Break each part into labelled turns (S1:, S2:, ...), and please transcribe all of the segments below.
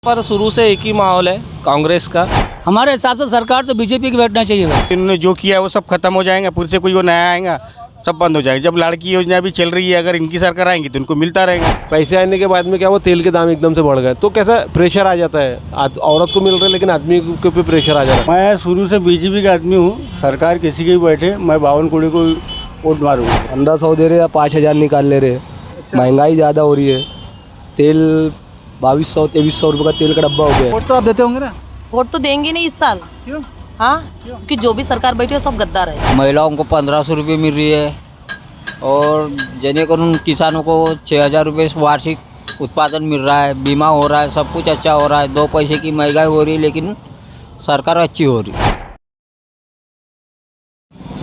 S1: पर शुरू से एक ही माहौल है कांग्रेस का।
S2: हमारे हिसाब से सरकार तो बीजेपी की बैठना चाहिए भाई।
S3: इन्होंने जो किया है वो सब खत्म हो जाएगा, फिर से कोई वो नया आएगा सब बंद हो जाएगा। जब लड़की योजना भी चल रही है, अगर इनकी सरकार आएंगी तो इनको मिलता रहेगा।
S4: पैसे आने के बाद में क्या वो तेल के दाम एकदम से बढ़ गए तो कैसा प्रेशर आ जाता है। औरत को मिल रहा है लेकिन आदमी के ऊपर प्रेशर आ जाता है।
S5: मैं शुरू से बीजेपी का आदमी हूँ। सरकार किसी की भी बैठे, मैं बावन कुड़ी को वोट मारूंगा।
S6: 1500 दे रहे या 5000 निकाल ले रहे। महंगाई ज़्यादा हो रही है। तेल 2200-2300 रुपये का तेल का डब्बा हो गया।
S2: वोट तो आप देते होंगे ना?
S7: वोट तो देंगे नहीं इस साल।
S2: क्यों?
S7: हाँ, क्योंकि जो भी सरकार बैठी है सब गद्दार है।
S8: महिलाओं को 1500 रुपये मिल रही है और जनेकरून किसानों को 6000 रुपये वार्षिक उत्पादन मिल रहा है। बीमा हो रहा है, सब कुछ अच्छा हो रहा है। 2 पैसे की महंगाई हो रही है लेकिन सरकार अच्छी हो रही है।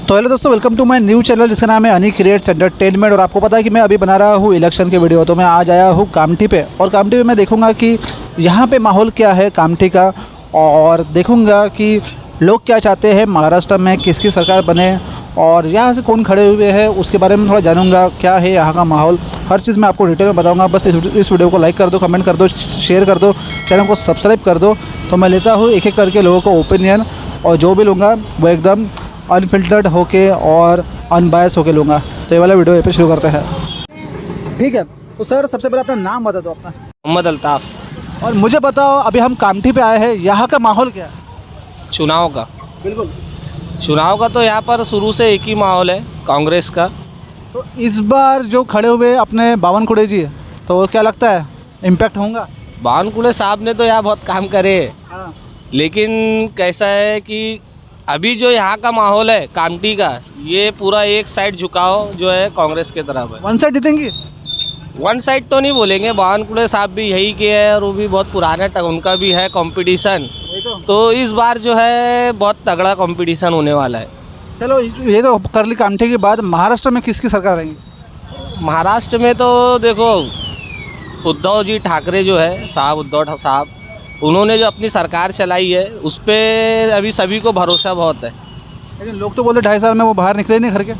S9: तो हेलो दोस्तों, welcome to my new channel जिसका नाम है अनी क्रिएट्स एंटरटेनमेंट। और आपको पता है कि मैं अभी बना रहा हूँ इलेक्शन के वीडियो। तो मैं आज आया हूँ कामठी पे और कामठी पे मैं देखूँगा कि यहाँ पे माहौल क्या है कामठी का, और देखूँगा कि लोग क्या चाहते हैं महाराष्ट्र में किसकी सरकार बने, और यहाँ से कौन खड़े हुए हैं उसके बारे में थोड़ा जानूँगा। क्या है यहाँ का माहौल, हर चीज़ मैं आपको डिटेल में बताऊँगा। बस इस वीडियो को लाइक कर दो, कमेंट कर दो, शेयर कर दो, चैनल को सब्सक्राइब कर दो। तो मैं लेता हूँ एक एक करके लोगों को ओपिनियन, और जो भी लूँगा वो एकदम अनफिल्टर्ड होके और अनबायस होके लूँगा। तो ये वाला वीडियो यहाँ पे शुरू करते हैं, ठीक है। तो सर सबसे पहले अपना नाम बता दो अपना।
S1: मोहम्मद अल्ताफ़।
S9: और मुझे बताओ अभी हम कामठी पे आए हैं, यहाँ का माहौल क्या है?
S1: चुनाव का?
S9: बिल्कुल
S1: चुनाव का तो यहाँ पर शुरू से एक ही माहौल है कांग्रेस का।
S9: तो इस बार जो खड़े हुए अपने बावन कुड़े जी, तो क्या लगता है इम्पैक्ट होगा?
S1: बावनकुड़े साहब ने तो यहाँ बहुत काम करे,
S9: हाँ।
S1: लेकिन कैसा है कि अभी जो यहाँ का माहौल है कामठी का, ये पूरा एक साइड झुकाव जो है कांग्रेस की तरफ है।
S9: वन साइड जीतेंगी?
S1: वन साइड तो नहीं बोलेंगे, बावनकुड़े साहब भी यही के है और वो भी बहुत पुराने तक उनका भी है कंपटीशन। तो इस बार जो है बहुत तगड़ा कंपटीशन होने वाला है।
S9: चलो ये तो कर ली कामठी के बाद, महाराष्ट्र में किसकी सरकार रहेंगी?
S1: महाराष्ट्र में तो देखो उद्धव जी ठाकरे जो है साहब, उद्धव साहब, उन्होंने जो अपनी सरकार चलाई है उस पर अभी सभी को भरोसा बहुत है।
S9: लेकिन लोग तो बोलते 2.5 साल में वो बाहर निकले नहीं घर के।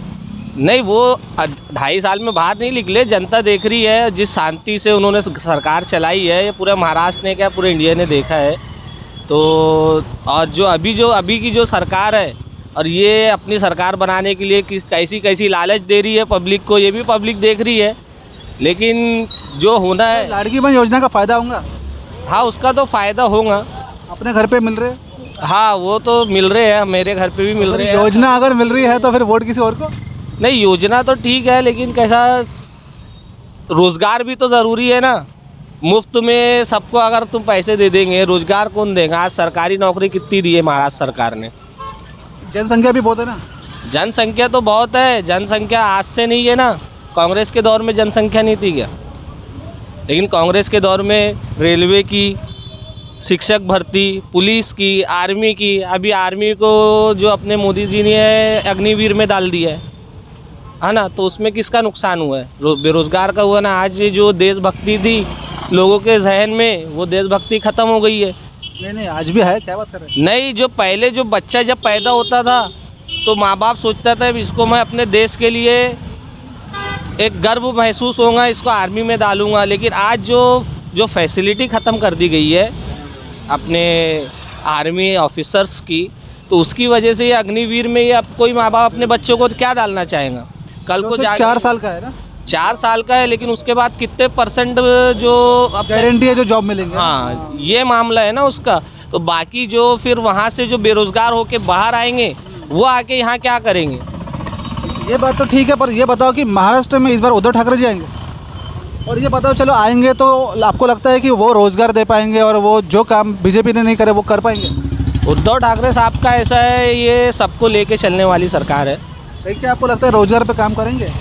S1: नहीं, वो 2.5 साल में बाहर नहीं निकले, जनता देख रही है जिस शांति से उन्होंने सरकार चलाई है। ये पूरे महाराष्ट्र ने क्या पूरे इंडिया ने देखा है। तो और जो अभी की जो सरकार है, और ये अपनी सरकार बनाने के लिए कैसी कैसी लालच दे रही है पब्लिक को, ये भी पब्लिक देख रही है। लेकिन जो होना है,
S9: लाड़की बहन योजना का फ़ायदा होगा?
S1: हाँ उसका तो फ़ायदा होगा।
S9: अपने घर पे मिल रहे?
S1: हाँ वो तो मिल रहे हैं, मेरे घर पे भी मिल रहे हैं।
S9: योजना अगर मिल रही है तो फिर वोट किसी और को?
S1: नहीं, योजना तो ठीक है लेकिन कैसा, रोज़गार भी तो ज़रूरी है ना। मुफ्त में सबको अगर तुम पैसे दे देंगे, रोज़गार कौन देगा? आज सरकारी नौकरी कितनी दी है महाराष्ट्र सरकार ने?
S9: जनसंख्या भी बहुत है ना।
S1: जनसंख्या तो बहुत है, जनसंख्या आज से नहीं है ना। कांग्रेस के दौर में जनसंख्या नहीं थी क्या? लेकिन कांग्रेस के दौर में रेलवे की, शिक्षक भर्ती, पुलिस की, आर्मी की, अभी आर्मी को जो अपने मोदी जी ने अग्निवीर में डाल दिया है ना, तो उसमें किसका नुकसान हुआ है? बेरोज़गार का हुआ ना। आज जो देशभक्ति थी लोगों के जहन में, वो देशभक्ति ख़त्म हो गई है।
S9: नहीं आज भी है, क्या बात कर रहे हैं?
S1: नहीं, जो पहले जो बच्चा जब पैदा होता था तो माँ बाप सोचता था इसको मैं अपने देश के लिए एक गर्व महसूस होगा, इसको आर्मी में डालूंगा। लेकिन आज जो फैसिलिटी ख़त्म कर दी गई है अपने आर्मी ऑफिसर्स की, तो उसकी वजह से ये अग्निवीर में ये अब कोई माँ बाप अपने बच्चों को क्या डालना चाहेगा? कल को
S9: 4 साल का है ना?
S1: 4 साल का है, लेकिन उसके बाद कितने % जो
S9: गारंटी है जो जॉब मिलेंगे?
S1: हाँ ये मामला है ना उसका। तो बाकी जो फिर वहाँ से जो बेरोज़गार होके बाहर आएंगे वो आके यहाँ क्या करेंगे?
S9: ये बात तो ठीक है, पर ये बताओ कि महाराष्ट्र में इस बार उद्धव ठाकरे जी आएंगे? और ये बताओ चलो आएंगे तो आपको लगता है कि वो रोज़गार दे पाएंगे और वो जो काम बीजेपी ने नहीं करे वो कर पाएंगे?
S1: उद्धव ठाकरे साहब का ऐसा है, ये सबको लेके चलने वाली सरकार है।
S9: क्या आपको लगता है रोज़गार पे काम करेंगे?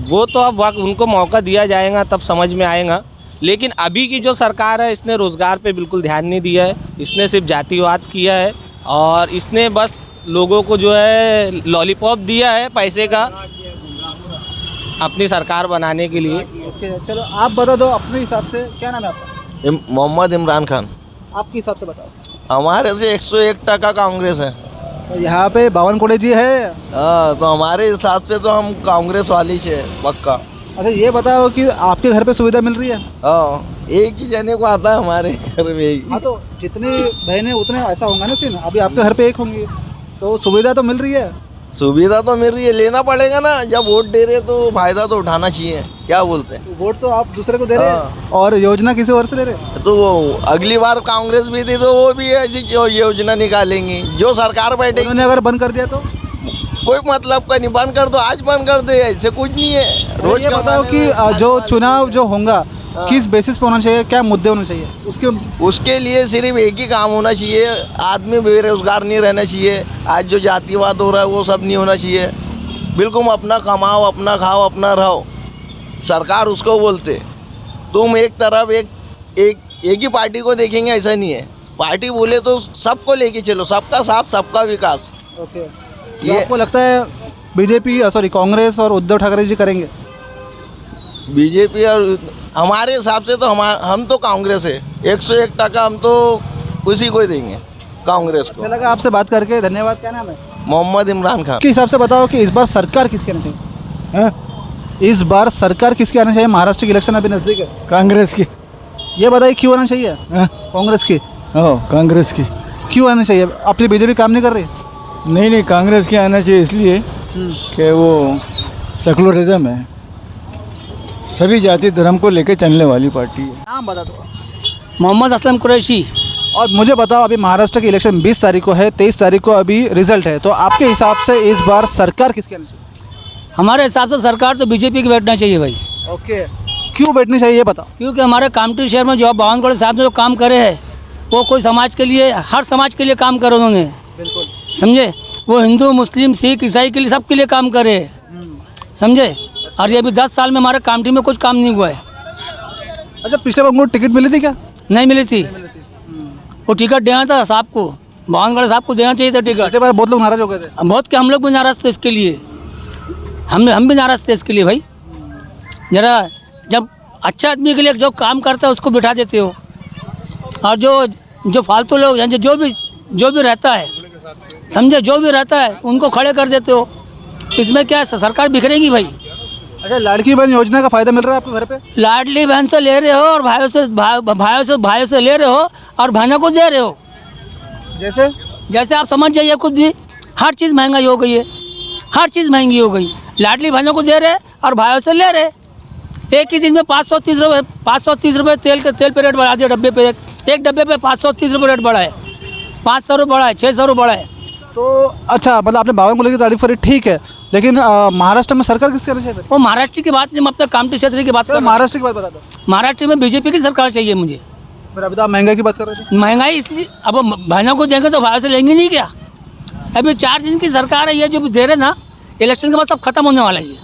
S1: वो तो अब उनको मौका दिया जाएगा तब समझ में आएगा। लेकिन अभी की जो सरकार है इसने रोज़गार पे बिल्कुल ध्यान नहीं दिया है। इसने सिर्फ जातिवाद किया है और इसने बस लोगों को जो है लॉलीपॉप दिया है पैसे का अपनी सरकार बनाने के लिए।
S9: ओके, चलो आप बता दो अपने हिसाब से, क्या नाम है आपका?
S6: मोहम्मद इमरान खान।
S9: आपके हिसाब से बताओ।
S6: हमारे से 101% कांग्रेस है।
S9: तो यहाँ पे बावन कुड़े जी है।
S6: हाँ, तो हमारे हिसाब से तो हम कांग्रेस वाली है पक्का।
S9: अच्छा ये बताओ कि आपके घर पे सुविधा मिल रही है?
S6: हाँ एक ही जने को आता है हमारे घर में एक
S9: हाँ तो जितने बहनें उतने ऐसा होगा ना सीन। अभी आपके घर पे एक होंगी तो सुविधा तो मिल रही है।
S6: सुविधा तो मिल रही है, लेना पड़ेगा ना। जब वोट दे रहे तो फायदा तो उठाना चाहिए। क्या बोलते हैं?
S9: वोट तो आप दूसरे को दे रहे हैं और योजना किसी और से ले रहे हैं।
S6: तो वो अगली बार कांग्रेस भी थी तो वो भी ऐसी योजना निकालेंगी। जो सरकार बैठेगी
S9: उन्होंने अगर बंद कर दिया तो
S6: कोई मतलब का नहीं। बंद कर दो, आज बंद कर दे, ऐसे कुछ नहीं है। रोज
S9: ये बताओ कि जो चुनाव जो होगा किस बेसिस पे होना चाहिए, क्या मुद्दे होने चाहिए
S6: उसके लिए सिर्फ एक ही काम होना चाहिए। आदमी बेरोजगार नहीं रहना चाहिए। आज जो जातिवाद हो रहा है वो सब नहीं होना चाहिए। बिल्कुल अपना कमाओ, अपना खाओ, अपना रहो। सरकार उसको बोलते तुम एक तरफ एक ही पार्टी को देखेंगे, ऐसा नहीं है। पार्टी बोले तो सबको लेके चलो, सबका साथ सबका विकास।
S9: ओके, ये आपको लगता है बीजेपी सॉरी कांग्रेस और उद्धव ठाकरे जी करेंगे?
S6: बीजेपी और हमारे हिसाब से तो हम तो कांग्रेस है 101%। हम तो उसी को ही देंगे, कांग्रेस को।
S9: अच्छा लगा आपसे बात करके, धन्यवाद। क्या नाम है?
S6: मोहम्मद इमरान खान।
S9: के हिसाब से बताओ कि इस बार सरकार किसकी आनी चाहिए? इस बार सरकार किसकी आनी चाहिए? महाराष्ट्र की इलेक्शन अभी नज़दीक है।
S5: कांग्रेस की।
S9: ये बताइए क्यों आना चाहिए? कांग्रेस की?
S5: कांग्रेस की।
S9: क्यों आनी चाहिए? अपनी बीजेपी काम नहीं कर रही?
S5: नहीं, कांग्रेस की आना चाहिए इसलिए कि वो सेकुलरिज्म है, सभी जाति धर्म को लेकर चलने वाली पार्टी है।
S9: नाम बता दो।
S2: मोहम्मद असलम कुरैशी।
S9: और मुझे बताओ, अभी महाराष्ट्र की इलेक्शन 20 तारीख को है, 23 तारीख को अभी रिजल्ट है, तो आपके हिसाब से इस बार सरकार किसकी आनी चाहिए?
S2: हमारे हिसाब से सरकार तो बीजेपी की बैठना चाहिए भाई।
S9: ओके, क्यों बैठनी चाहिए ये बताओ।
S2: क्योंकि हमारे कामठी शहर में जो बावनगढ़ साहब ने जो काम करे हैं वो कोई समाज के लिए, हर समाज के लिए काम करे उन्होंने।
S9: बिल्कुल
S2: समझे? वो हिंदू मुस्लिम सिख ईसाई के लिए, सबके लिए काम करे, समझे? और ये अभी 10 साल में हमारे कामठी में कुछ काम नहीं हुआ है।
S9: अच्छा, पिछले बार उनको टिकट मिली थी क्या?
S2: नहीं मिली थी। वो टिकट देना था साहब को, बावनगढ़ साहब को देना चाहिए था टिकट।
S9: पिछले बार बहुत लोग नाराज हो गए थे।
S2: बहुत के हम लोग भी नाराज थे इसके लिए, हम भी नाराज थे इसके लिए भाई। जरा जब अच्छा आदमी के लिए जो काम करता है उसको बिठा देते हो, और जो फालतू लोग यानी जो भी रहता है, समझे, जो भी रहता है उनको खड़े कर देते हो। इसमें क्या है, सरकार बिखरेगी भाई।
S9: अच्छा, लाड़की बहन योजना का फायदा मिल रहा है आपके घर पे?
S2: लाडली बहन से ले रहे हो और भाइयों से ले रहे हो और बहनों को दे रहे हो। जैसे आप समझ जाइए, खुद भी हर चीज़ महंगाई हो गई है, हर चीज़ महंगी हो गई। लाडली बहनों को दे रहे और भाइयों से ले रहे। एक ही दिन में 530 रुपये तेल पे रेट बढ़ा दिया। डब्बे पे एक डब्बे पे 530 रुपये रेट बढ़ा है, 500 रुपये बढ़ा है, 600 रुपये बढ़ा है।
S9: तो अच्छा, मतलब आपने बावन को लेकर तारीफ करी, ठीक है, लेकिन महाराष्ट्र में सरकार किसकी आनी चाहिए?
S2: वो महाराष्ट्र की बात नहीं, मैं अपने कामठी क्षेत्र की बात कर रहा हूँ।
S9: महाराष्ट्र की बात बता दो।
S2: महाराष्ट्र में बीजेपी की सरकार चाहिए मुझे।
S9: फिर अभी तो आप महंगाई की बात कर रहे थे।
S2: महंगाई इसलिए, अब बहनों को देंगे तो भाइयों से लेंगे नहीं क्या? अभी 4 दिन की सरकार है, ये जो दे रहे ना, इलेक्शन के बाद सब खत्म होने वाला है ये।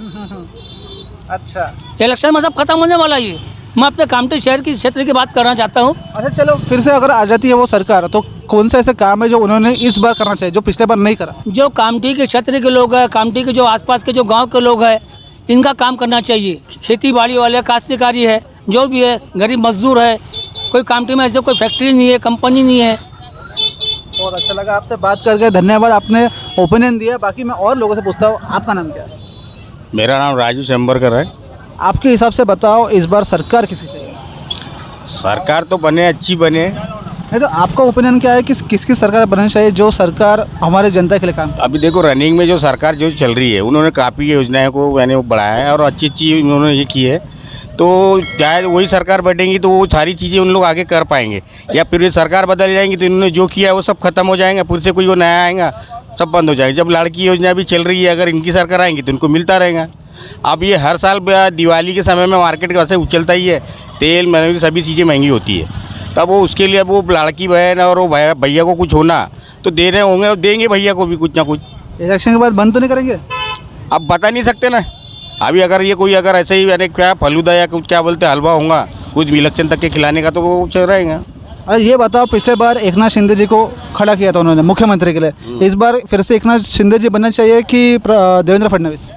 S9: अच्छा,
S2: इलेक्शन में सब खत्म होने वाला है ये। मैं अपने कामठी शहर की क्षेत्र की बात करना चाहता हूँ।
S9: अच्छा चलो, फिर से अगर आ जाती है वो सरकार, तो कौन सा ऐसा काम है जो उन्होंने इस बार करना चाहिए जो पिछले बार नहीं करा?
S2: जो कामठी के क्षेत्र के लोग हैं, कामठी के जो आसपास के जो गांव के लोग हैं, इनका काम करना चाहिए। खेती बाड़ी वाले, काश्तकारी है, जो भी है, गरीब मजदूर है, कोई कामठी में ऐसे कोई फैक्ट्री नहीं है, कंपनी नहीं है।
S9: बहुत अच्छा लगा आपसे बात करके, धन्यवाद, आपने ओपिनियन दिया। बाकी मैं और लोगों से पूछता हूँ, आपका नाम क्या है?
S3: मेरा नाम राजू चंबरकर है।
S9: आपके हिसाब से बताओ, इस बार सरकार किसी चाहिए?
S3: सरकार तो बने, अच्छी बने।
S9: नहीं तो आपका ओपिनियन क्या है कि किसकी सरकार बननी चाहिए, जो सरकार हमारे जनता के लिए काम?
S3: अभी देखो, रनिंग में जो सरकार जो चल रही है, उन्होंने काफ़ी योजनाएं को मैंने बढ़ाया है और अच्छी अच्छी उन्होंने ये की है। तो चाहे वही सरकार बैठेंगी तो वो सारी चीज़ें उन लोग आगे कर पाएंगे, या फिर ये सरकार बदल जाएंगी तो इन्होंने जो किया है वो सब खत्म हो जाएगा, फिर से कोई वो नया आएगा, सब बंद हो जाएगा। जब लड़की योजना भी चल रही है, अगर इनकी सरकार आएंगी तो इनको मिलता रहेगा। अब ये हर साल दिवाली के समय में मार्केट वैसे उछलता ही है, तेल मैंने सभी चीज़ें महंगी होती है। तब वो उसके लिए अब वो लड़की बहन और वो भैया को कुछ होना तो दे रहे होंगे, देंगे भैया को भी कुछ ना कुछ।
S9: इलेक्शन के बाद बंद तो नहीं करेंगे?
S3: अब बता नहीं सकते ना। अभी अगर ये कोई अगर ऐसे ही यानी क्या फलूदा या कुछ क्या बोलते हलवा होगा कुछ भी इलेक्शन तक के खिलाने का, तो वो चल रहेगा।
S9: अरे ये बताओ, पिछले बार एकनाथ शिंदे जी को खड़ा किया था उन्होंने मुख्यमंत्री के लिए, इस बार फिर से एकनाथ शिंदे जी बनना चाहिए कि देवेंद्र फडणवीस?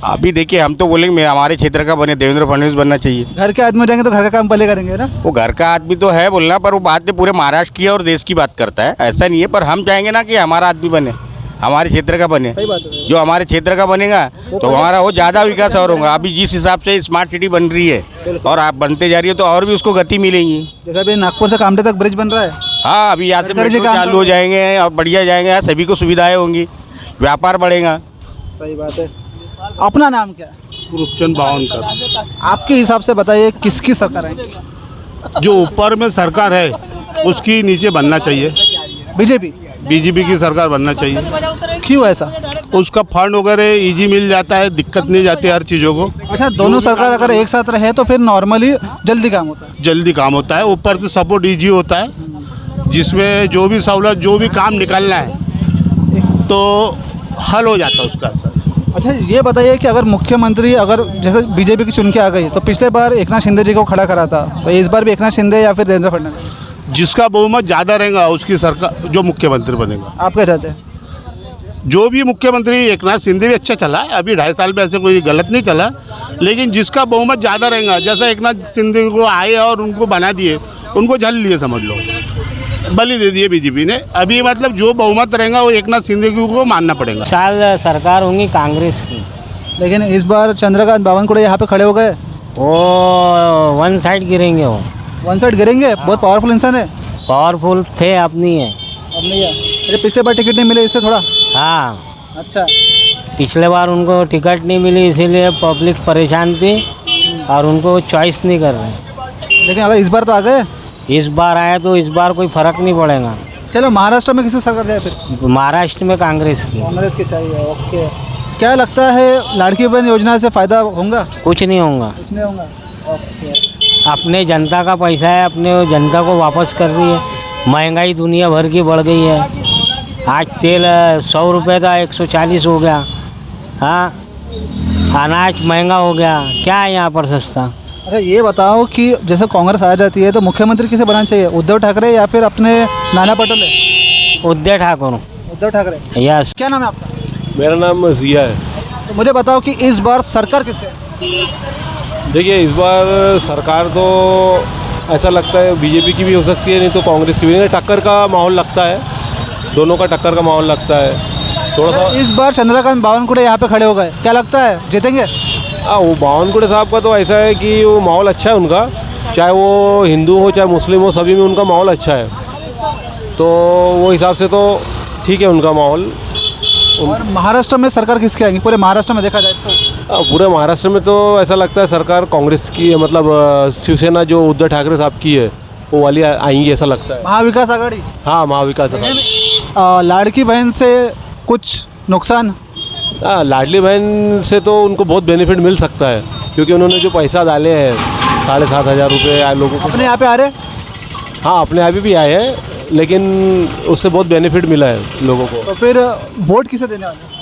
S3: अभी देखिए, हम तो बोलेंगे हमारे क्षेत्र का बने, देवेंद्र फडणवीस बनना चाहिए।
S9: घर के आदमी हो जाएंगे तो घर का काम पहले करेंगे ना?
S3: वो घर का आदमी तो है बोलना, पर वो बात पूरे महाराष्ट्र की और देश की बात करता है, ऐसा नहीं है। पर हम चाहेंगे ना कि हमारा आदमी बने, हमारे क्षेत्र का बने।
S9: सही बात है।
S3: जो हमारे क्षेत्र का बनेगा तो हमारा वो ज़्यादा विकास और होगा। अभी जिस हिसाब से स्मार्ट सिटी बन रही है और आप बनते जा रही है तो और भी उसको गति मिलेगी।
S9: जैसे अभी नागपुर से कामठी तक ब्रिज बन रहा है।
S3: हाँ, अभी यहाँ से
S9: सरकारी
S3: मेट्रो
S9: काम
S3: चालू
S9: कर
S3: हो
S9: रहे हैं।
S3: जाएंगे और बढ़िया जाएंगे, यहाँ सभी को सुविधाएं होंगी, व्यापार बढ़ेगा।
S9: सही बात है। अपना नाम क्या है?
S10: रूपचंद बावनकर।
S9: आपके हिसाब से बताइए किसकी सरकार है?
S10: जो ऊपर में सरकार है उसकी नीचे बनना चाहिए।
S9: बीजेपी।
S10: बीजेपी की सरकार बनना चाहिए।
S9: क्यों ऐसा?
S10: उसका फंड वगैरह इजी मिल जाता है, दिक्कत नहीं जाती हर चीज़ों को।
S9: अच्छा, दोनों सरकार अगर एक साथ रहे तो फिर नॉर्मली जल्दी काम होता है।
S10: जल्दी काम होता है, ऊपर से सपोर्ट इजी होता है, जिसमें जो भी सहूलत जो भी काम निकालना है तो हल हो जाता है उसका असर।
S9: अच्छा, ये बताइए कि अगर मुख्यमंत्री अगर जैसे बीजेपी की चुन के आ गई तो पिछले बार एकनाथ शिंदे जी को खड़ा करा था, तो इस बार भी एकनाथ शिंदे या फिर देवेंद्र फडणवीस?
S10: जिसका बहुमत ज़्यादा रहेगा उसकी सरकार जो मुख्यमंत्री बनेगा।
S9: आप क्या चाहते हैं?
S10: जो भी मुख्यमंत्री, एकनाथ शिंदे भी अच्छा चला है, अभी 2.5 साल में ऐसे कोई गलत नहीं चला, लेकिन जिसका बहुमत ज़्यादा रहेगा, जैसा एकनाथ शिंदे को आए और उनको बना दिए, उनको झल लिए समझ लो, बलि दे दिए बीजेपी ने। अभी मतलब जो बहुमत रहेगा वो एकनाथ शिंदे को मानना पड़ेगा।
S8: साल सरकार होंगी कांग्रेस की,
S9: लेकिन इस बार चंद्रकांत बावनकुळे यहाँ पे खड़े हो गए।
S8: वो वन साइड गिरेंगे, वो
S9: वन साइड गिरेंगे। बहुत पावरफुल इंसान है।
S8: पावरफुल थे, अब नहीं है।
S9: अब नहीं है। अरे पिछले बार टिकट नहीं मिले इससे थोड़ा।
S8: हाँ,
S9: अच्छा।
S8: पिछले बार उनको टिकट नहीं मिली इसीलिए पब्लिक परेशान थी और उनको चॉइस नहीं कर रहे।
S9: लेकिन अगर इस बार तो आ गए।
S8: इस बार आए तो इस बार कोई फर्क नहीं पड़ेगा।
S9: चलो, महाराष्ट्र में किसी सरकार जाए फिर?
S8: महाराष्ट्र में कांग्रेस की।
S9: कांग्रेस की चाहिए। ओके। क्या लगता है लाड़की बहन योजना से फ़ायदा होगा?
S8: कुछ नहीं होगा।
S9: कुछ नहीं होगा। ओके।
S8: अपने जनता का पैसा है, अपने जनता को वापस कर रही है। महंगाई दुनिया भर की बढ़ गई है। आज तेल 100 रुपये था 140 हो गया। हाँ, अनाज महंगा हो गया। क्या है यहाँ पर सस्ता?
S9: अच्छा, ये बताओ कि जैसे कांग्रेस आ जाती है तो मुख्यमंत्री किसे बनाना चाहिए? उद्धव ठाकरे या फिर अपने नाना पटोले?
S8: उद्धव ठाकरे।
S9: उद्धव ठाकरे।
S8: यस।
S9: क्या नाम है आपका?
S4: मेरा नाम जिया है।
S9: तो मुझे बताओ कि इस बार सरकार किसकी है?
S4: देखिए, इस बार सरकार तो ऐसा लगता है बीजेपी की भी हो सकती है, नहीं तो कांग्रेस की भी। नहीं, टक्कर का माहौल लगता है, दोनों का टक्कर का माहौल लगता है थोड़ा सा।
S9: इस बार चंद्रकांत बावनकुळे यहाँ पे खड़े हो गए, क्या लगता है जीतेंगे?
S4: हाँ, वो बावनकुळे साहब का तो ऐसा है कि वो माहौल अच्छा है उनका, चाहे वो हिंदू हो चाहे मुस्लिम हो, सभी में उनका माहौल अच्छा है, तो वो हिसाब से तो ठीक है उनका माहौल।
S9: और महाराष्ट्र में सरकार किसकी आएगी? पूरे महाराष्ट्र में देखा जाए तो
S4: पूरे महाराष्ट्र में तो ऐसा लगता है सरकार कांग्रेस की है, मतलब शिवसेना जो उद्धव ठाकरे साहब की है वो वाली आएंगी ऐसा लगता है।
S9: महाविकास आघाड़ी।
S4: हाँ, महाविकास आघाड़ी।
S9: लाड़की बहन से कुछ नुकसान?
S4: हाँ, लाडली बहन से तो उनको बहुत बेनिफिट मिल सकता है, क्योंकि उन्होंने जो पैसा डाले हैं 7,500 रुपये आए लोगों को।
S9: अपने यहाँ पे आ रहे?
S4: हाँ, अपने यहाँ भी आए हैं, लेकिन उससे बहुत बेनिफिट मिला है लोगों को।
S9: तो फिर वोट किसे देने वाले?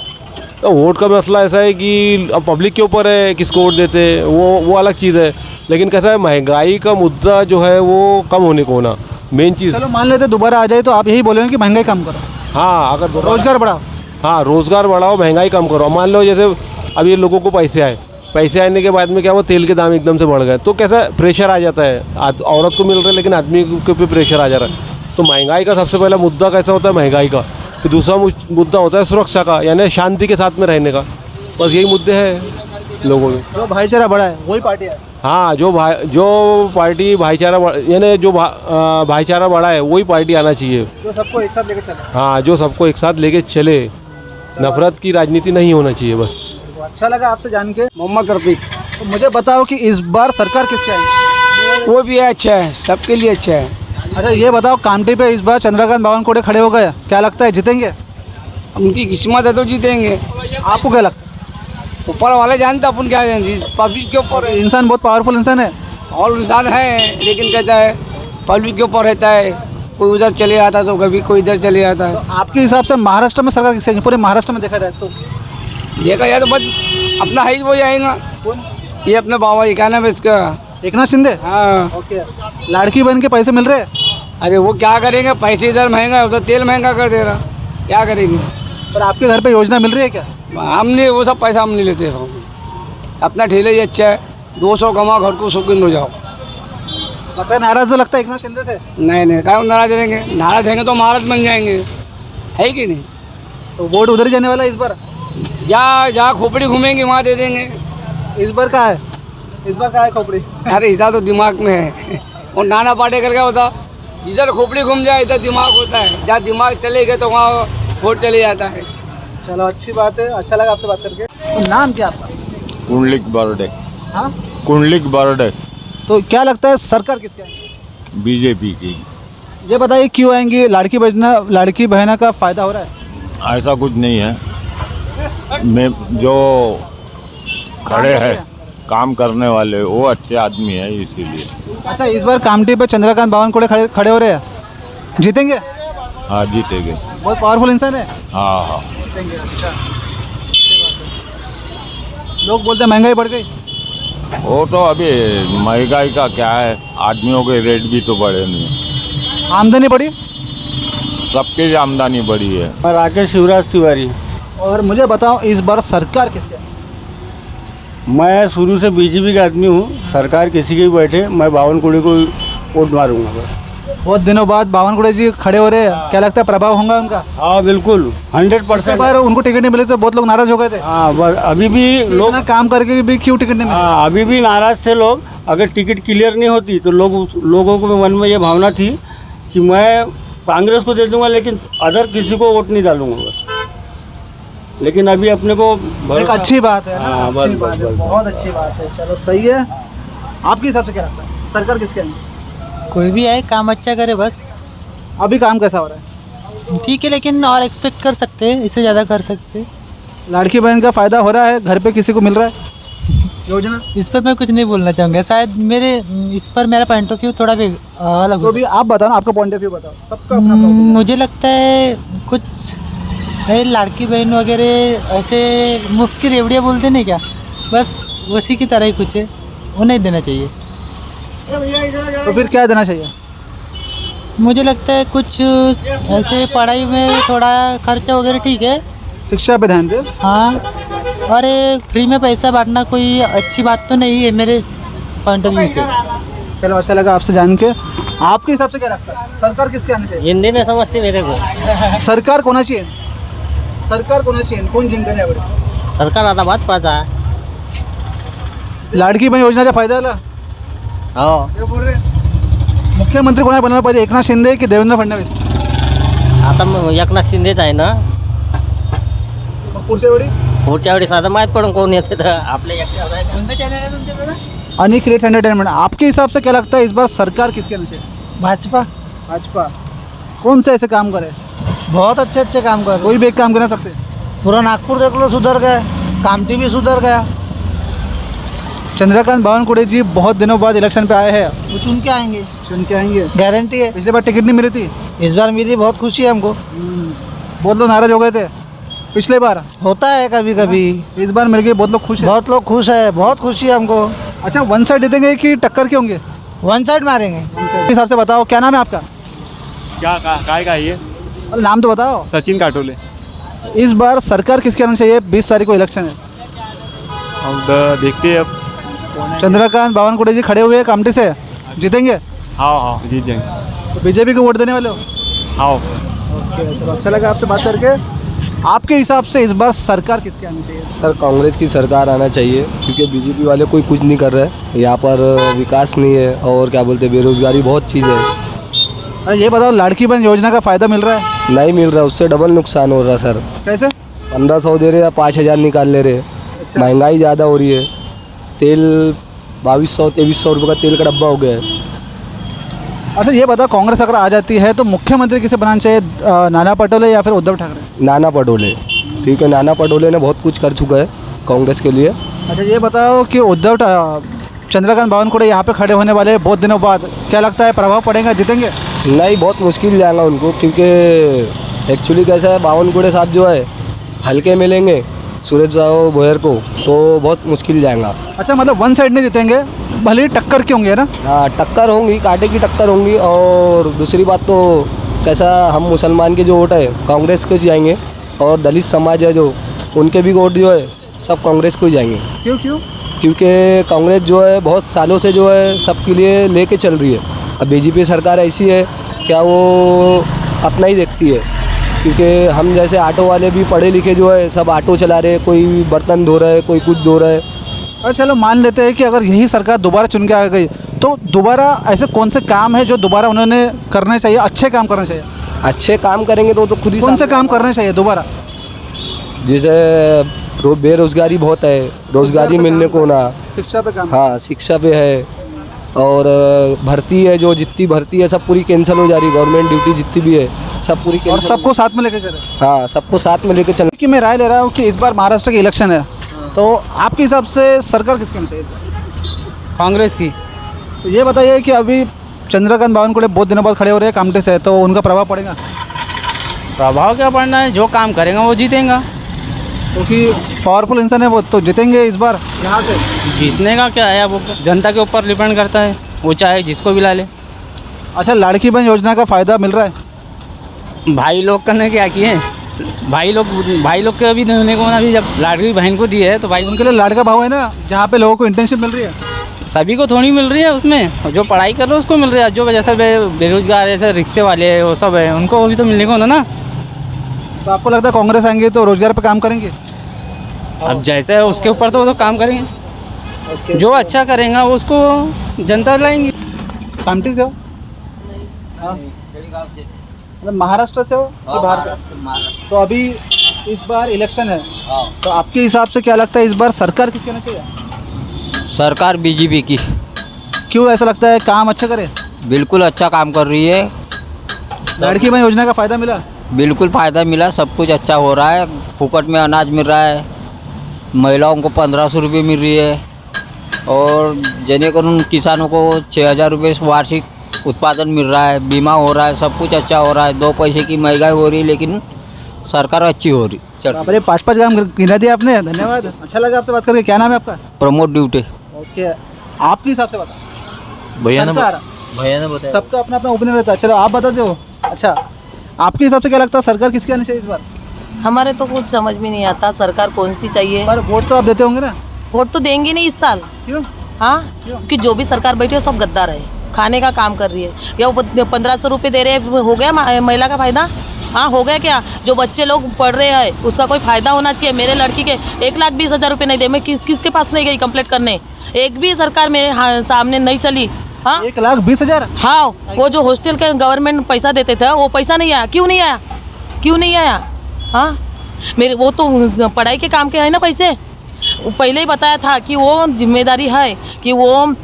S4: तो वोट का मसला ऐसा है कि अब पब्लिक के ऊपर है किसको वोट देते हैं, वो अलग चीज़ है, लेकिन कैसा है महंगाई का मुद्दा जो है वो कम होने को ना मेन चीज़।
S9: चलो मान लेते दोबारा आ जाए तो आप यही बोलेंगे कि महंगाई कम करो।
S4: हाँ, अगर
S9: रोजगार बढ़ाओ।
S4: हाँ, रोज़गार बढ़ाओ, महंगाई कम करो। मान लो जैसे अब ये लोगों को पैसे आए, पैसे आने के बाद में क्या वो तेल के दाम एकदम से बढ़ गए, तो कैसा प्रेशर आ जाता है। औरत को मिल रहा है लेकिन आदमी के ऊपर प्रेशर आ जा रहा है। तो महंगाई का सबसे पहला मुद्दा कैसा होता है महंगाई का, फिर दूसरा मुद्दा होता है सुरक्षा का, यानी शांति के साथ में रहने का। बस यही मुद्दे हैं लोगों में।
S9: जो भाईचारा बढ़ा है वही पार्टी है।
S4: हाँ, जो पार्टी भाईचारा यानी जो भाईचारा बढ़ा है वही पार्टी आना चाहिए,
S9: जो सबको एक साथ लेके चले।
S4: हाँ, जो सबको एक साथ लेके चले, नफरत की राजनीति नहीं होना चाहिए बस।
S9: अच्छा लगा आपसे जान के।
S2: मोहम्मद रफीक।
S9: तो मुझे बताओ कि इस बार सरकार किसकी आएगी?
S2: वो भी अच्छा है, सबके लिए अच्छा है।
S9: अच्छा, ये बताओ कामठी पे इस बार चंद्रकांत बावनकुळे खड़े हो गए, क्या लगता है जीतेंगे?
S2: उनकी किस्मत है तो जीतेंगे।
S9: आपको क्या लगता
S2: ऊपर वाले जानते, अपन क्या जानते, पब्लिक के ऊपर
S9: है? इंसान बहुत पावरफुल इंसान है।
S2: और इंसान है, लेकिन कहता है पब्लिक के ऊपर रहता है, कोई उधर चले आता तो कभी कोई इधर चले जाता है।
S9: तो आपके हिसाब से महाराष्ट्र में सरकार किसकी आएगी? पूरे महाराष्ट्र में देखा जाए तो
S2: देखा जाए तो बस अपना ही वही आएगा। ये अपने बाबा जी, क्या नाम है इसका?
S9: एकनाथ शिंदे।
S2: हाँ।
S9: ओके। लाड़की बहन के पैसे मिल रहे हैं?
S2: अरे वो क्या करेंगे, पैसे इधर महंगा है, उधर तेल महंगा कर दे रहा, क्या करेंगे?
S9: पर आपके घर पे योजना मिल रही है क्या?
S2: हमने वो सब पैसा हम नहीं लेते, अपना ठेले ही अच्छा है, 200 कमा घर को सुकून हो जाओ।
S9: लगता है नाराज लगता है एकनाथ शिंदे से?
S2: नहीं, क्या नाराज रहेंगे? नाराज रहेंगे तो महाराज बन जाएंगे, है कि नहीं?
S9: तो वोट उधर ही जाने वाला है इस बार?
S5: जहाँ जहाँ खोपड़ी घूमेंगे वहाँ दे देंगे।
S9: इस बार का है? इस बार का है खोपड़ी?
S5: अरे इधर तो दिमाग में है। और नाना पाटेकर क्या होता, जिधर खोपड़ी घूम जाए इधर दिमाग होता है, जहाँ दिमाग चले गए तो वहाँ वोट चले जाता है।
S9: चलो अच्छी बात है, अच्छा लगा आपसे बात करके। तो नाम क्या आपका?
S3: कुंडलिक बर्डे।
S9: हाँ,
S3: कुंडलिक बर्डे।
S9: तो क्या लगता है सरकार किसके आएगी?
S3: बीजेपी की।
S9: ये बताइए क्यों आएंगी? लड़की बहना का फ़ायदा हो रहा है?
S3: ऐसा कुछ नहीं है, मैं जो खड़े हैं काम करने वाले वो अच्छे आदमी है इसीलिए।
S9: अच्छा, इस बार कामठी पे चंद्रकांत बावनकुळे खड़े हो रहे हैं, जीतेंगे?
S3: हाँ जीतेंगे।
S9: बहुत पावरफुल इंसान है।
S3: हाँ हाँ।
S9: जीतेंगे। अच्छा, लोग बोलते हैं महंगाई बढ़ गई।
S3: वो तो अभी महंगाई का क्या है, आदमियों के रेट भी तो बढ़े नहीं।
S9: आमदनी बढ़ी?
S3: सबकी आमदनी बढ़ी है।
S5: मैं राकेश शिवराज तिवारी।
S9: और मुझे बताओ इस बार सरकार किसके?
S5: मैं शुरू से बीजेपी का आदमी हूँ, सरकार किसी की भी बैठे मैं बावनकुळे को वोट मारूंगा बस।
S9: बहुत दिनों बाद बावनकुळे जी खड़े हो रहे हैं, क्या लगता है प्रभाव होगा उनका?
S5: हाँ बिल्कुल, 100%।
S9: पर उनको टिकट नहीं मिले तो बहुत लोग नाराज हो गए थे।
S5: हाँ बस अभी भी लोग
S9: इतना काम करके भी क्यों टिकट नहीं मिले?
S5: हाँ अभी भी नाराज थे लोग। अगर टिकट क्लियर नहीं होती तो लोगों को मन में ये भावना थी कि मैं कांग्रेस को दे दूंगा लेकिन अदर किसी को वोट नहीं डालूंगा बस। लेकिन अभी अपने को
S9: एक अच्छी बात है ना।
S5: हाँ,
S9: अच्छी
S5: बस,
S9: बात है,
S5: बस।
S9: बहुत अच्छी बात है। चलो सही है। आपके हिसाब से क्या लगता है सरकार किसके आएंगे?
S2: कोई भी आए काम अच्छा करे बस।
S9: अभी काम कैसा हो रहा है?
S2: ठीक है, लेकिन और एक्सपेक्ट कर सकते हैं, इससे ज़्यादा कर सकते हैं।
S9: लड़की बहन का फ़ायदा हो रहा है, घर पे किसी को मिल रहा है योजना?
S2: इस पर मैं कुछ नहीं बोलना चाहूँगा, शायद इस पर मेरा पॉइंट ऑफ व्यू थोड़ा भी अलग
S9: तो
S2: हो
S9: अभी आप बताओ ना, आपका पॉइंट ऑफ व्यू बताओ। सबका अपना
S2: सकता है।
S9: problem है।
S2: मुझे लगता है कुछ लड़की बहन वगैरह ऐसे मुफ्त की रेवड़ियाँ बोलते नहीं क्या, बस उसी की तरह ही कुछ है, वो नहीं देना चाहिए।
S9: तो फिर क्या देना चाहिए?
S2: मुझे लगता है कुछ ऐसे पढ़ाई में थोड़ा खर्चा वगैरह ठीक है,
S9: शिक्षा पे ध्यान दे।
S2: हाँ, और ये फ्री में पैसा बांटना कोई अच्छी बात तो नहीं है मेरे पॉइंट ऑफ व्यू से।
S9: चलो अच्छा लगा आपसे जान के। आपके हिसाब से क्या लगता है सरकार किसके आनी चाहिए?
S2: हिंदी में समझते मेरे को।
S9: सरकार कोणाची चाहिए? सरकार कोणाची चाहिए? कौन जिंकणार यावेळी?
S2: सरकार आता बात पाहता।
S9: लाडकी बहीण योजनेचा फायदा आला?
S2: हो,
S9: ते बोल रहे मुख्यमंत्री कोणाला बनायला पाहिजे, एकनाथ शिंदे की देवेंद्र फडणवीस?
S2: आता मग एकनाथ शिंदेच आहे ना,
S9: मग पुढच्या वेळी?
S2: पुढच्या वेळेस आता माहीत पडून कोण येते तर आपल्या कोणतं चॅनल आहे तुमच्या दादा?
S9: अनी क्रिएट्स एंटरटेनमेंट। आपके हिसाब से क्या लगता है इस बार सरकार किसके आनी चाहिए?
S2: भाजपा
S9: भाजपा। कौन से ऐसे काम करे?
S2: बहुत अच्छे अच्छे काम कर,
S9: कोई भी एक काम करना सकते?
S2: पूरा नागपुर देख लो सुधर गया, कामठी भी सुधर गया।
S9: चंद्रकांत बावनकुळे जी बहुत दिनों बाद इलेक्शन पे आए हैं,
S2: वो चुन के आएंगे,
S9: चुन के आएंगे।
S2: गारंटी है।
S9: पिछले बार टिकट नहीं मिली थी,
S2: इस बार मिली, बहुत खुशी है हमको।
S9: बहुत लोग नाराज हो गए थे पिछले बार,
S2: होता है कभी कभी,
S9: इस बार मिल गई, बहुत लोग खुश हैं।
S2: बहुत लोग खुश है, बहुत खुशी है हमको।
S9: अच्छा, वन साइड जीतेंगे कि टक्कर के होंगे?
S2: वन साइड मारेंगे।
S9: इस हिसाब से बताओ, क्या नाम है आपका?
S10: काय का ये
S9: अरे नाम तो बताओ।
S10: सचिन काटोले।
S9: इस बार सरकार किसके आना चाहिए? 20 तारीख को इलेक्शन है।
S10: अब देखते हैं अब।
S9: चंद्रकांत बावनकुळे जी खड़े हुए हैं कामठी से, जीतेंगे?
S10: हाँ हाँ जीत जाएंगे।
S9: तो बीजेपी को वोट देने वाले हो?
S10: हाँ।
S9: ओके, चलो अच्छा लगा आपसे बात करके। आपके हिसाब से इस बार सरकार किसके आनी चाहिए?
S6: सर कांग्रेस की सरकार आना चाहिए, क्योंकि बीजेपी वाले कोई कुछ नहीं कर रहे हैं यहाँ पर, विकास नहीं है और क्या बोलते हैं बेरोजगारी बहुत चीज़ है।
S9: अरे ये बताओ, लाड़की बहन योजना का फ़ायदा मिल रहा है?
S6: नहीं मिल रहा, उससे डबल नुकसान हो रहा है सर।
S9: कैसे?
S6: 1500 दे रहे या 5000 निकाल ले रहे। महंगाई ज़्यादा हो रही है, तेल 2200-2300 रुपये का तेल का डब्बा हो गया है।
S9: अच्छा ये बताओ, कांग्रेस अगर आ जाती है तो मुख्यमंत्री किसे बनाना चाहिए, नाना पटोले या फिर उद्धव ठाकरे?
S6: नाना पटोले। ठीक है, नाना पटोले ने बहुत कुछ कर चुका है कांग्रेस के लिए।
S9: अच्छा ये बताओ कि चंद्रकांत बावनकुळे यहाँ पे खड़े होने वाले हैं बहुत दिनों बाद, क्या लगता है प्रभाव पड़ेगा, जीतेंगे?
S6: नहीं, बहुत मुश्किल जाएगा उनको, क्योंकि एक्चुअली कैसा है, बावनकुळे साहब जो है हल्के मिलेंगे सूरज राव भोयर को, तो बहुत मुश्किल जाएगा।
S9: अच्छा मतलब वन साइड नहीं जीतेंगे, भले ही टक्कर के होंगे ना?
S6: हाँ, टक्कर होंगी, कांटे की टक्कर होंगी। और दूसरी बात तो कैसा, हम मुसलमान के जो वोट है कांग्रेस को जाएंगे, और दलित समाज है जो, उनके भी वोट जो है सब कांग्रेस को ही जाएंगे।
S9: क्यों?
S6: क्योंकि कांग्रेस जो है बहुत सालों से जो है सबके लिए लेके चल रही है। अब बीजेपी सरकार ऐसी है क्या, वो अपना ही देखती है, क्योंकि हम जैसे ऑटो वाले भी पढ़े लिखे जो है सब ऑटो चला रहे हैं, कोई बर्तन धो रहा है, कोई कुछ धो रहा है।
S9: और चलो मान लेते हैं कि अगर यही सरकार दोबारा चुन के आ गई तो दोबारा ऐसे कौन से काम है जो दोबारा उन्होंने करने चाहिए, अच्छे काम करने चाहिए?
S6: अच्छे काम करेंगे तो खुद ही
S9: कौन से
S6: सामने
S9: काम
S6: आएगा।
S9: करने चाहिए दोबारा?
S6: जैसे बेरोजगारी बहुत है, रोजगारी मिलने को ना।
S9: शिक्षा पे काम।
S6: हाँ, शिक्षा पे है, और भर्ती है, जो जितनी भर्ती है सब पूरी कैंसिल हो जा रही है। गवर्नमेंट ड्यूटी जितनी भी है सब पूरी
S9: और
S6: cancel
S9: सबको साथ में लेके चले।
S6: हाँ, सबको साथ में लेके चलना।
S9: कि मैं राय ले रहा हूँ कि इस बार महाराष्ट्र के इलेक्शन है, तो आपके हिसाब से सरकार किसकी होनी चाहिए?
S8: कांग्रेस की।
S9: तो ये बताइए कि अभी चंद्रकांत बावनकुळे बहुत दिनों बाद खड़े हो रहे हैं कामटे से, तो उनका प्रभाव पड़ेगा?
S8: प्रभाव क्या पड़ना है, जो काम करेगा वो जीतेगा।
S9: क्योंकि पावरफुल इंसान है वो, तो जीतेंगे इस बार यहाँ से।
S8: जीतने का क्या है, वो जनता के ऊपर डिपेंड करता है, वो चाहे जिसको भी ला ले।
S9: अच्छा, लाड़की बहन योजना का फ़ायदा मिल रहा है?
S8: भाई लोग करने क्या किए, भाई लोग के अभी देने को ना, अभी जब लाडली बहन को दी है तो भाई
S9: उनके लिए लाड़का भाव है ना, जहाँ पे लोगों को इंटर्नशिप मिल रही है।
S8: सभी को थोड़ी मिल रही है उसमें, जो पढ़ाई कर रहे हैं उसको मिल रही है, जो जैसे बेरोजगार है, जैसे रिक्शे वाले है, वो सब है, उनको भी तो मिलने को ना।
S9: तो आपको लगता है कांग्रेस आएंगे तो रोजगार पे काम करेंगे?
S8: अब जैसे है उसके ऊपर तो वो तो काम करेंगे, जो अच्छा करेगा वो उसको जनता लाएंगी।
S9: कामटी से हो? हाँ। मतलब महाराष्ट्र से हो कि बाहर से? तो अभी इस बार इलेक्शन है, तो आपके हिसाब से क्या लगता है इस बार सरकार किसकी होनी चाहिए?
S8: सरकार बीजेपी की।
S9: क्यों ऐसा लगता है, काम अच्छा करे?
S8: बिल्कुल अच्छा काम कर रही है,
S9: लड़की बहन योजना का फ़ायदा मिला?
S8: बिल्कुल फ़ायदा मिला, सब कुछ अच्छा हो रहा है, फुकट में अनाज मिल रहा है, महिलाओं को 1500 रुपये मिल रही है, और जेनेकरून किसानों को 6000 रुपये वार्षिक उत्पादन मिल रहा है, बीमा हो रहा है, सब कुछ अच्छा हो रहा है। 2 पैसे की महंगाई हो रही है, लेकिन सरकार अच्छी हो रही। चल,
S9: अरे 5-5 काम गिना दिया आपने, धन्यवाद। अच्छा लगा आपसे बात करके। क्या नाम है आपका?
S8: प्रमोद ड्यूटी।
S9: ओके, आपके हिसाब से बता।
S8: भैया ने
S9: बताया, सबका अपना अपना ओपिनियन रहता है। चलो आप बता दो। अच्छा, आपके हिसाब से क्या लगता है सरकार किसकी आनी चाहिए इस बार?
S7: हमारे तो कुछ समझ में नहीं आता सरकार कौन सी चाहिए।
S9: पर वोट तो आप देते होंगे ना?
S7: वोट तो देंगे नहीं इस साल।
S9: क्यों?
S7: हाँ, क्योंकि जो भी सरकार बैठी है सब गद्दार है, खाने का काम कर रही है। या वो 1500 रुपये दे रहे हैं, हो गया महिला का फ़ायदा? हाँ, हो गया क्या? जो बच्चे लोग पढ़ रहे हैं उसका कोई फ़ायदा होना चाहिए। मेरे लड़की के 1,20,000 रुपये नहीं दे, मैं किसके पास नहीं गई कंप्लेंट करने, एक भी सरकार मेरे सामने नहीं चली। हाँ,
S9: 1,20,000?
S7: हाँ, वो जो हॉस्टल के गवर्नमेंट पैसा देते थे वो पैसा नहीं आया। क्यों नहीं आया? क्यों नहीं आया? हाँ, मेरे वो तो पढ़ाई के काम के है ना पैसे। वो पहले ही बताया था कि वो जिम्मेदारी है कि वो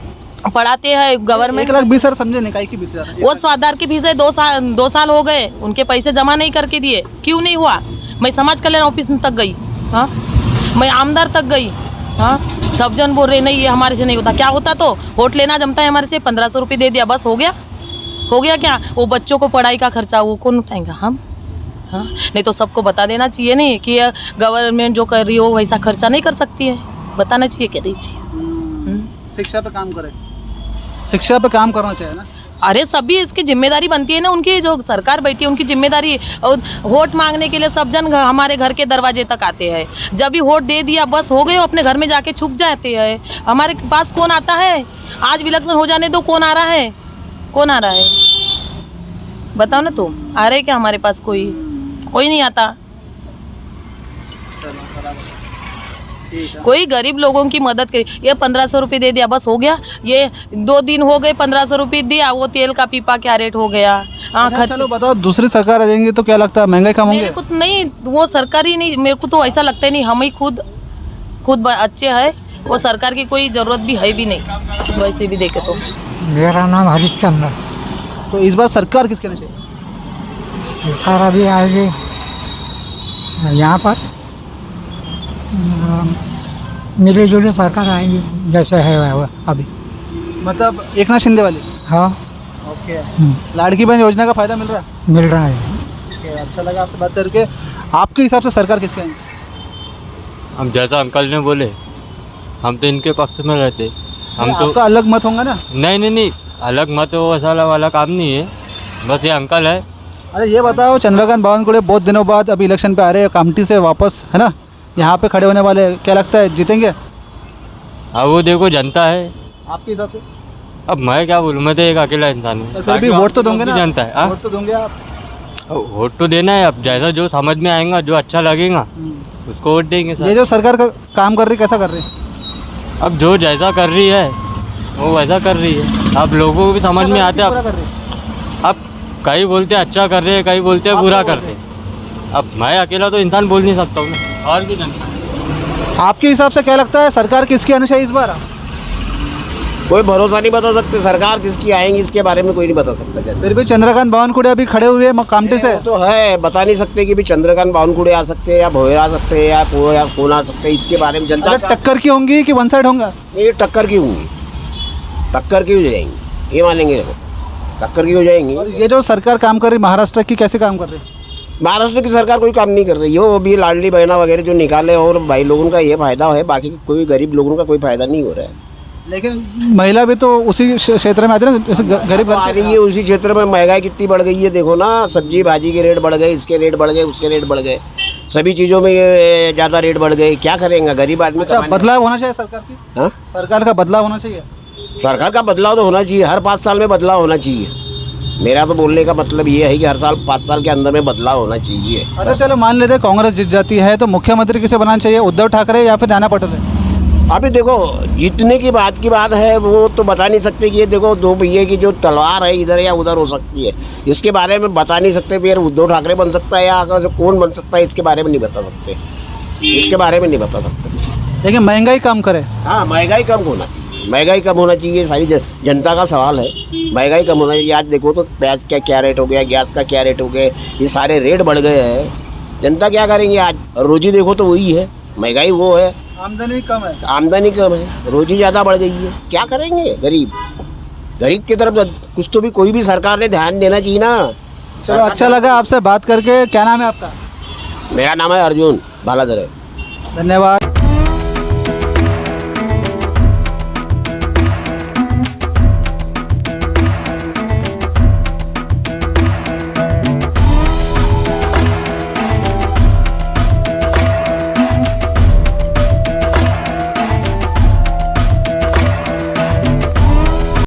S7: पढ़ाते हैं गवर्नमेंट।
S9: 1,20,000 समझे नहीं, काहे की 20,000?
S7: वो स्वादार के फीस है, 2 साल हो गए, उनके पैसे जमा नहीं करके दिए। क्यों नहीं हुआ? मैं समाज कल्याण ऑफिस में तक गई, हाँ, मैं आमदार तक गई, हाँ, सब जन बोल रहे नहीं ये हमारे से नहीं होता। क्या होता तो वोट लेना जमता है हमारे से, 1500 रुपये दे दिया, बस हो गया। हो गया क्या? वो बच्चों को पढ़ाई का खर्चा वो कौन उठाएगा? हम। हाँ, नहीं तो सबको बता देना चाहिए नहीं कि गवर्नमेंट जो कर रही हो वैसा खर्चा नहीं कर सकती है, बताना चाहिए, क्या दीजिए।
S9: शिक्षा पे काम करे, शिक्षा पे काम करना चाहिए ना।
S7: अरे सभी इसकी जिम्मेदारी बनती है ना, उनकी जो सरकार बैठी है उनकी जिम्मेदारी। और वोट मांगने के लिए सब जन हमारे घर के दरवाजे तक आते हैं, जब भी वोट दे दिया बस हो गए, अपने घर में जाके छुप जाते हैं। हमारे पास कौन आता है? आज इलेक्शन हो जाने दो, कौन आ रहा है? कौन आ रहा है बताओ ना तुम। आ रहे क्या हमारे पास? कोई नहीं आता। कोई गरीब लोगों की मदद करी। ये 1500 रुपये दे दिया, बस हो गया। ये 2 दिन हो गए 1500 रुपये दिया, वो तेल का पीपा क्या रेट हो गया। हाँ, खर्च।
S9: चलो बताओ, दूसरी सरकार आ जाएंगी तो क्या लगता है महंगाई कम होंगे?
S7: मेरे को तो नहीं, वो सरकार ही नहीं, मेरे को तो ऐसा लगता ही नहीं। हम ही खुद अच्छे हैं, वो सरकार की कोई ज़रूरत भी है भी नहीं वैसे भी देखे तो।
S2: मेरा नाम हरिश्चंद्र।
S9: तो इस बार सरकार किसके आनी चाहिए?
S2: सरकार अभी आएगी यहाँ पर मिली जुली सरकार आएंगी जैसे है अभी।
S9: मतलब एकनाथ शिंदे वाली?
S2: हाँ।
S9: ओके। लाड़की बहन योजना का फ़ायदा मिल रहा है?
S2: मिल रहा है।
S9: ओके, अच्छा लगा आपसे बात करके। आपके हिसाब से सरकार किसके आएंगी?
S11: हम जैसा अंकल ने बोले, हम तो इनके पक्ष में रहते। हम तो
S9: आपका अलग मत होगा ना?
S11: नहीं, अलग मत वैसा वाला काम नहीं है, बस ये अंकल है।
S9: अरे ये बताओ, चंद्रकांत बावनकुळे बहुत दिनों बाद अभी इलेक्शन पे आ रहे हैं, कामटी से वापस, है ना, यहाँ पे खड़े होने वाले, क्या लगता है जीतेंगे?
S11: अब वो देखो जनता है।
S9: आपके हिसाब से?
S11: अब मैं क्या बोलूँ, मैं तो एक अकेला इंसान हूँ।
S9: फिर भी वोट तो दोगे ना?
S11: जनता है।
S9: वोट तो दोगे आप?
S11: अब वोट तो देना है, अब जैसा जो समझ में आएगा, जो अच्छा लगेगा उसको वोट देंगे
S9: ये
S11: सर।
S9: जो सरकार का काम कर रही कैसा कर रही?
S11: अब जो जैसा कर रही है वो वैसा कर रही है। अब लोगों को भी समझ में आते
S9: पूरा कर रही?
S11: अब कई बोलते हैं अच्छा कर रहे हैं, कई बोलते हैं बुरा कर रहे हैं। अब मैं अकेला तो इंसान बोल नहीं सकता हूँ ना, और भी जनता।
S9: आपके हिसाब से क्या लगता है सरकार किसकी आनी चाहिए इस बार?
S12: कोई भरोसा नहीं बता सकते, सरकार किसकी आएंगी इसके बारे में कोई नहीं बता सकता।
S9: फिर भी चंद्रकांत बावनकुड़े अभी खड़े हुए हैं कामठी से।
S12: तो है, बता नहीं सकते कि भी चंद्रकांत बावनकुड़े आ सकते हैं या भोयर आ सकते हैं या कौन आ सकते हैं, इसके बारे में जनता
S9: अगर टक्कर की होंगी कि वन साइड होंगे?
S12: ये टक्कर की होंगी, टक्कर की हो जाएंगी, ये मानेंगे, टक्कर की हो जाएंगी।
S9: और ये जो सरकार काम कर रही महाराष्ट्र की, कैसे काम कर रही?
S12: महाराष्ट्र की सरकार कोई काम नहीं कर रही है, वो भी लाडली बहना वगैरह जो निकाले और भाई लोगों का ये फायदा है, बाकी कोई गरीब लोगों का कोई फायदा नहीं हो रहा है।
S9: लेकिन महिला भी तो उसी क्षेत्र में आती है ना, जैसे गरीब घर
S12: आ
S9: से।
S12: रही है उसी क्षेत्र में। महंगाई कितनी बढ़ गई है, देखो ना, सब्जी भाजी के रेट बढ़ गए, इसके रेट बढ़ गए, उसके रेट बढ़ गए, सभी चीज़ों में ये ज़्यादा रेट बढ़ गए। क्या करेंगे गरीब आदमी?
S9: अच्छा, बदलाव होना चाहिए सरकार की।
S12: हाँ,
S9: सरकार का बदलाव होना चाहिए।
S12: सरकार का बदलाव तो होना चाहिए, हर 5 साल में बदलाव होना चाहिए। मेरा तो बोलने का मतलब ये है कि हर साल 5 साल के अंदर में बदलाव होना चाहिए।
S9: अच्छा चलो मान लेते हैं कांग्रेस जीत जाती है तो मुख्यमंत्री किसे बनाना चाहिए, उद्धव ठाकरे या फिर नाना पटोले?
S12: अभी देखो, जीतने की बात है, वो तो बता नहीं सकते कि ये देखो दो भैया की जो तलवार है इधर या उधर हो सकती है, इसके बारे में बता नहीं सकते। फिर उद्धव ठाकरे बन सकता है या अगर कौन बन सकता है, इसके बारे में नहीं बता सकते, इसके बारे में नहीं बता सकते।
S9: लेकिन महंगाई कम करे।
S12: हाँ, महंगाई कम होना चाहिए, महंगाई कम होना चाहिए, सारी जनता का सवाल है। महंगाई कम होना चाहिए। आज देखो तो प्याज का क्या रेट हो गया, गैस का क्या रेट हो गया, ये सारे रेट बढ़ गए हैं। जनता क्या करेंगे? आज रोजी देखो तो वही है, महंगाई वो है,
S9: आमदनी कम है।
S12: आमदनी कम है, रोजी ज़्यादा बढ़ गई है। क्या करेंगे गरीब? गरीब की तरफ कुछ तो भी कोई भी सरकार ने ध्यान देना चाहिए ना।
S9: चलो अच्छा लगा आपसे बात करके। क्या नाम है आपका?
S12: मेरा नाम है अर्जुन बालाधर।
S9: धन्यवाद।